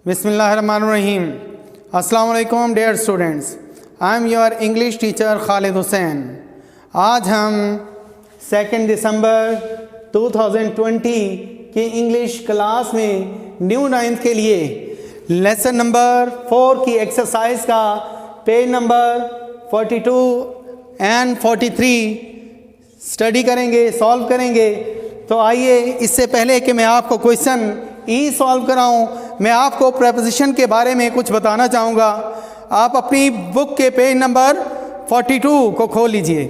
बिस्मिल्लाहिर्रहमानिर्रहीम। अस्सलाम वालेकुम dear students, I am your English teacher Khalid Hussain. आज हम 2 दिसंबर 2020 की इंग्लिश क्लास में न्यू 9th के लिए लेसन नंबर 4 की एक्सरसाइज का पेज नंबर 42 एंड 43 स्टडी करेंगे, सॉल्व करेंगे। तो आइए, इससे पहले कि मैं आपको क्वेश्चन सॉल्व कराऊं, मैं आपको प्रेपोजिशन के बारे में कुछ बताना चाहूँगा। आप अपनी बुक के पेज नंबर 42 को खोल लीजिए।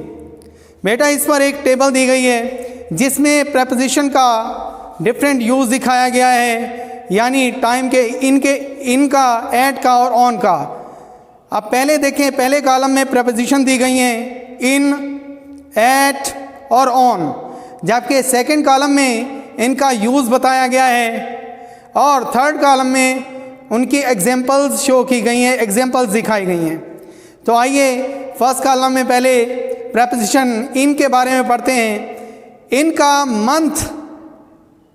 बेटा, इस पर एक टेबल दी गई है जिसमें प्रेपोजिशन का डिफरेंट यूज़ दिखाया गया है, यानी टाइम के, इनका, एट का और ऑन का। अब पहले देखें, पहले कॉलम में प्रेपोजिशन दी गई हैं इन, एट और ऑन, जबकि सेकंड कॉलम में इनका यूज़ बताया गया है और थर्ड कॉलम में उनकी एग्जाम्पल्स शो की गई हैं, एग्जाम्पल्स दिखाई गई हैं। तो आइए फर्स्ट कॉलम में पहले प्रेपोजिशन इन के बारे में पढ़ते हैं। इनका मंथ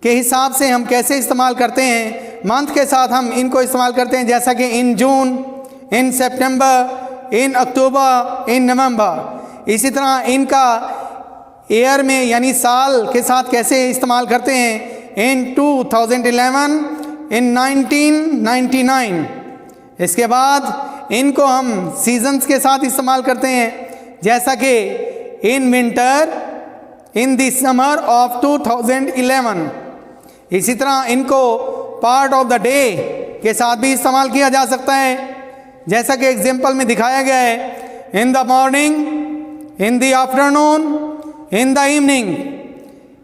के हिसाब से हम कैसे इस्तेमाल करते हैं, मंथ के साथ हम इनको इस्तेमाल करते हैं, जैसा कि इन जून, इन सितंबर, इन अक्टूबर, इन नवंबर। इसी तरह इनका ईयर में यानी साल के साथ कैसे इस्तेमाल करते हैं, इन 2011, इन 1999। इसके बाद इनको हम सीजन्स के साथ इस्तेमाल करते हैं, जैसा कि in winter, in the summer of 2011। इसी तरह इनको पार्ट ऑफ द डे के साथ भी इस्तेमाल किया जा सकता है, जैसा कि एग्जाम्पल में दिखाया गया है, in the morning, in the afternoon, in the evening.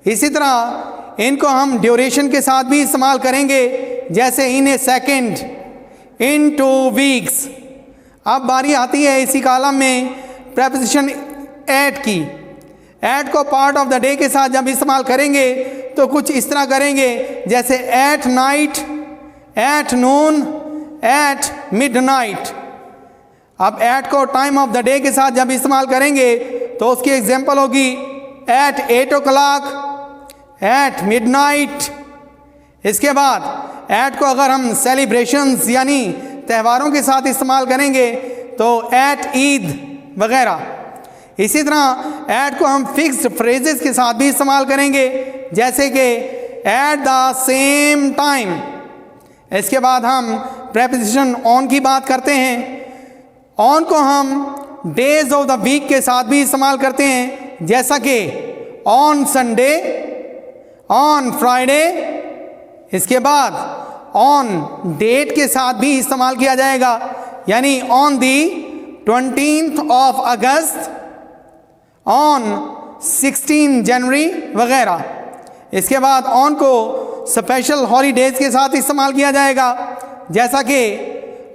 इसी तरह इनको हम ड्यूरेशन के साथ भी इस्तेमाल करेंगे, जैसे इन ए सेकेंड, इन 2 वीक्स। अब बारी आती है इसी कॉलम में प्रेपोजिशन एट की। एट को पार्ट ऑफ द डे के साथ जब इस्तेमाल करेंगे तो कुछ इस तरह करेंगे, जैसे at night, at noon, at midnight. अब एट को टाइम ऑफ द डे के साथ जब इस्तेमाल करेंगे तो उसकी एग्जाम्पल होगी एट 8 o'clock, एट मिडनाइट। इसके बाद एट को अगर हम सेलिब्रेशंस यानी त्योहारों के साथ इस्तेमाल करेंगे तो एट ईद वगैरह। इसी तरह एट को हम फिक्स्ड फ्रेजेस के साथ भी इस्तेमाल करेंगे, जैसे कि एट द सेम टाइम। इसके बाद हम प्रेपोजिशन ऑन की बात करते हैं। ऑन को हम डेज ऑफ द वीक के साथ भी इस्तेमाल करते हैं, जैसा कि ऑन संडे, ऑन फ्राइडे। इसके बाद ऑन डेट के साथ भी इस्तेमाल किया जाएगा, यानी on the 20th of August, on 16 जनवरी वगैरह। इसके बाद ऑन को स्पेशल हॉलीडेज के साथ इस्तेमाल किया जाएगा, जैसा कि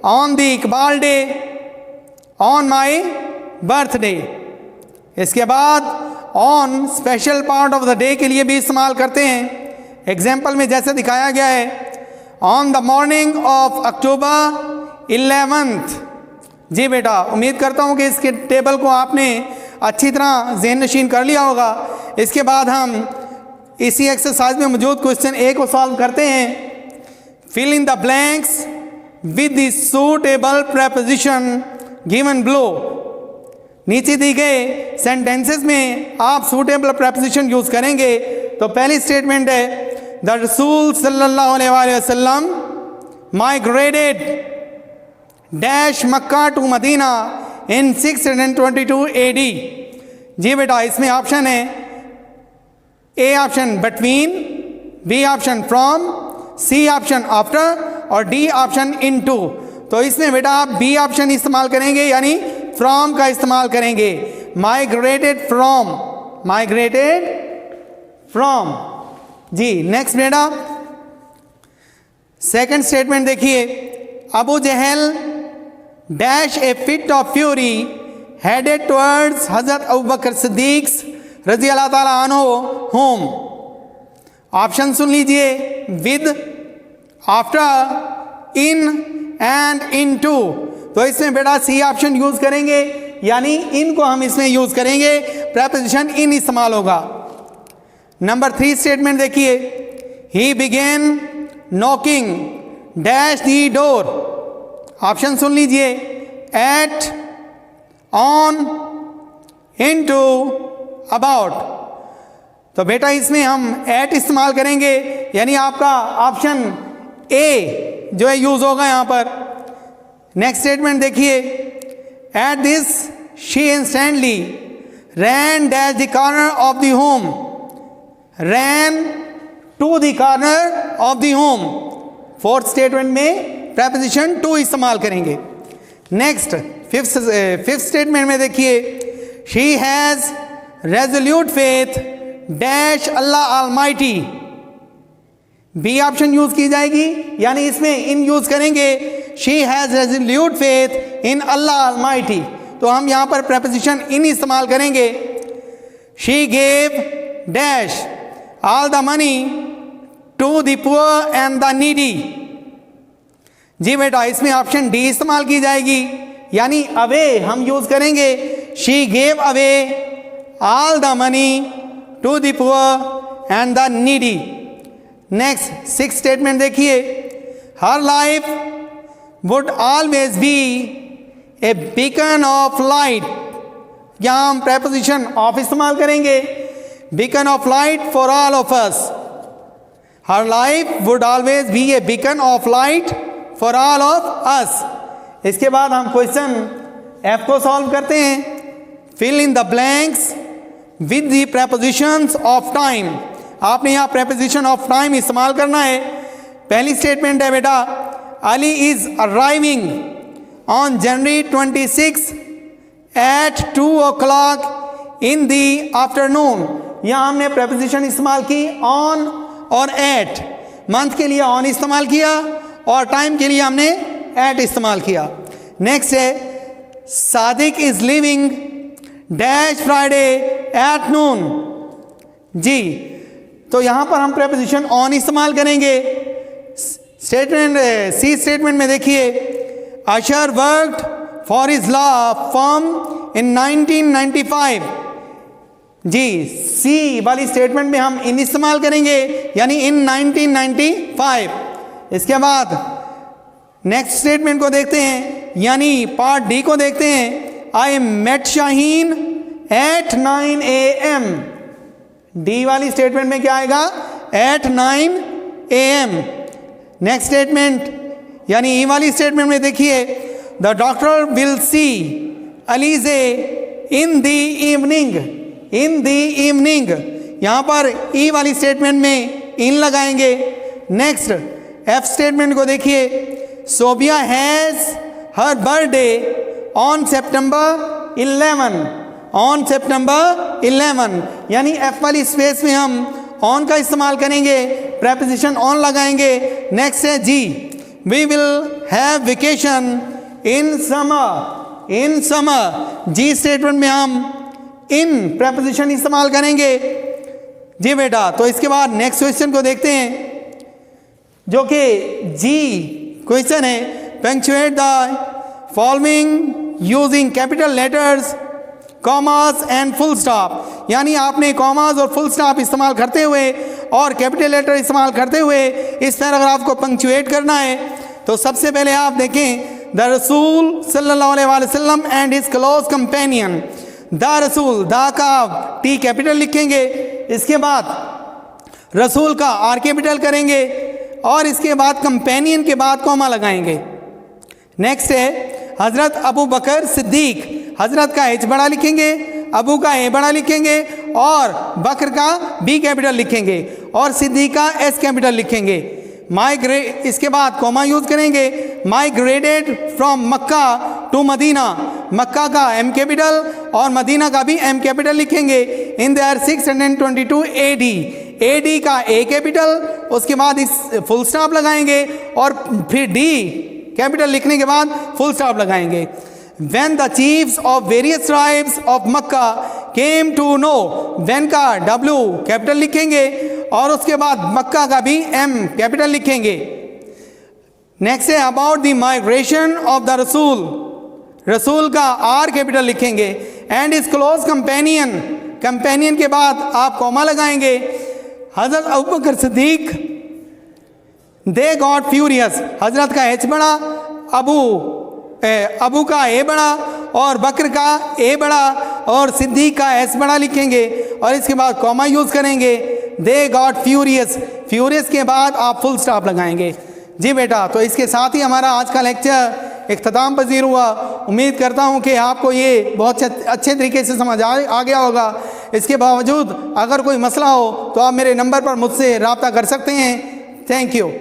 on the Iqbal day, on my birthday. इसके बाद on special part of the day के लिए भी इस्तेमाल करते हैं, एग्जाम्पल में जैसे दिखाया गया है, on the morning of October 11th। जी बेटा, उम्मीद करता हूँ कि इसके टेबल को आपने अच्छी तरह ज़हन नशीन कर लिया होगा। इसके बाद हम इसी एक्सरसाइज में मौजूद क्वेश्चन ए को सॉल्व करते हैं। Fill in the blanks with the suitable preposition given below. नीचे दी गए सेंटेंसेस में आप सूटेबल प्रेपोजिशन यूज करेंगे। तो पहली स्टेटमेंट है, द रसूल सल्लल्लाहु अलैहि वसल्लम migrated dash Mecca to Medina in 622 AD। जी बेटा, इसमें ऑप्शन है A option between, B option from, C option after और डी ऑप्शन इनटू। तो इसमें बेटा आप बी ऑप्शन इस्तेमाल करेंगे, यानी फ्रॉम का इस्तेमाल करेंगे। Migrated from, migrated from. जी नेक्स्ट बेटा, सेकंड स्टेटमेंट देखिए, Abu Jahl dash a fit of fury headed towards Hazrat Abu बकर सिद्दीक रजी अल्लाह ताला अन्हु होम। ऑप्शन सुन लीजिए, with, after, in and into. तो इसमें बेटा सी ऑप्शन यूज करेंगे, यानी इन को हम इसमें यूज करेंगे, प्रेपोजिशन इन इस्तेमाल होगा। नंबर 3 स्टेटमेंट देखिए, he began knocking dash the door. Option सुन लीजिए, एट, ऑन, इनटू, अबाउट। तो बेटा इसमें हम एट इस्तेमाल करेंगे, यानी आपका ऑप्शन ए जो है यूज होगा यहां पर। नेक्स्ट स्टेटमेंट देखिए, at this she instantly ran dash the corner of the home, ran to the corner of the home. Fourth statement में प्रेपोजिशन टू इस्तेमाल करेंगे। नेक्स्ट फिफ्थ स्टेटमेंट में देखिए, she has resolute faith dash Allah almighty. B option use की जाएगी, यानी इसमें in use करेंगे, she has resolute faith in Allah almighty. तो हम यहां पर प्रेपोजिशन इन इस्तेमाल करेंगे। She gave dash all the money to the poor and the needy. जी बेटा इसमें ऑप्शन डी इस्तेमाल की जाएगी, यानी अवे हम यूज करेंगे, she gave away all the money to the poor and the needy. Next six statement देखिए, her life would always be a beacon of light. यहां हम प्रेपोजिशन ऑफ इस्तेमाल करेंगे, beacon of light for all of us. Her life would always be a beacon of light for all of us. इसके बाद हम question F को solve करते हैं। Fill in the blanks with the prepositions of time. आपने यहाँ preposition of time इस्तेमाल करना है। पहली स्टेटमेंट है बेटा, Ali is arriving on January 26 at 2 o'clock in the afternoon. यहाँ हमने प्रेपोजिशन इस्तेमाल की ऑन और एट। मंथ के लिए ऑन इस्तेमाल किया और टाइम के लिए हमने एट इस्तेमाल किया। नेक्स्ट है, Sadiq is living dash Friday at noon. जी तो यहां पर हम प्रेपोजिशन ऑन इस्तेमाल करेंगे। स्टेटमेंट सी स्टेटमेंट में देखिए, Asher worked for his law firm in 1995। जी सी वाली स्टेटमेंट में हम इन इस्तेमाल करेंगे, यानी इन 1995। इसके बाद नेक्स्ट स्टेटमेंट को देखते हैं, यानी पार्ट डी को देखते हैं। I met Shaheen at 9 AM। D वाली स्टेटमेंट में क्या आएगा, एट 9 AM। नेक्स्ट स्टेटमेंट यानी ई वाली स्टेटमेंट में देखिए, the doctor will see Alizeh in the evening. In the evening यहाँ पर ई वाली स्टेटमेंट में इन लगाएंगे। नेक्स्ट एफ स्टेटमेंट को देखिए, Sobia has her birthday on September 11। On September 11 यानी एफ वाली स्पेस में हम ऑन का इस्तेमाल करेंगे, प्रेपोजिशन ऑन लगाएंगे। नेक्स्ट है जी, we will have vacation in summer. In summer G statement में हम इन प्रेपोजिशन इस्तेमाल करेंगे। जी बेटा तो इसके बाद नेक्स्ट क्वेश्चन को देखते हैं, जो कि जी क्वेश्चन है, punctuate the following using capital letters, commas and full stop. यानी आपने कॉमास और फुल स्टॉप इस्तेमाल करते हुए और कैपिटल लेटर इस्तेमाल करते हुए इस पैराग्राफ को पंक्चुएट करना है। तो सबसे पहले आप देखें, द रसूल सल्लल्लाहु अलैहि वसल्लम and his close companion. The रसूल, दा का टी कैपिटल लिखेंगे, इसके बाद रसूल का आर कैपिटल करेंगे और इसके बाद कंपेनियन के बाद कॉमा लगाएंगे। नेक्स्ट है हजरत अबू बकर सिद्दीक। हजरत का एच बड़ा लिखेंगे, अबू का ए बड़ा लिखेंगे और बकर का बी कैपिटल लिखेंगे और सिद्दीक का एस कैपिटल लिखेंगे। इसके बाद कॉमा यूज करेंगे। Migrated from Mecca to Medina. Mecca का एम कैपिटल और मदीना का भी एम कैपिटल लिखेंगे। In the year 622 AD। AD का ए कैपिटल, उसके बाद इस फुल स्टॉप लगाएंगे और फिर डी कैपिटल लिखने के बाद फुल स्टॉप लगाएंगे। When the chiefs of various tribes of Makkah came to know, when का W कैपिटल लिखेंगे और उसके बाद मक्का का भी M कैपिटल लिखेंगे। नेक्स्ट है about the migration of the रसूल। रसूल का R कैपिटल लिखेंगे and is close companion. Companion के बाद आप कॉमा लगाएंगे। हजरत Abu Bakr Siddique they got furious, हजरत का एच बड़ा, अबू का ए बड़ा और बकर का ए बड़ा और सिद्दीक का एस बड़ा लिखेंगे और इसके बाद कॉमा यूज़ करेंगे। दे गॉट फ्यूरियस, फ्यूरियस के बाद आप फुल स्टॉप लगाएंगे। जी बेटा, तो इसके साथ ही हमारा आज का लेक्चर इख्तिताम पजीर हुआ। उम्मीद करता हूँ कि आपको ये बहुत अच्छे तरीके से समझ आ गया होगा। इसके बावजूद अगर कोई मसला हो तो आप मेरे नंबर पर मुझसे रब्ता कर सकते हैं। Thank you.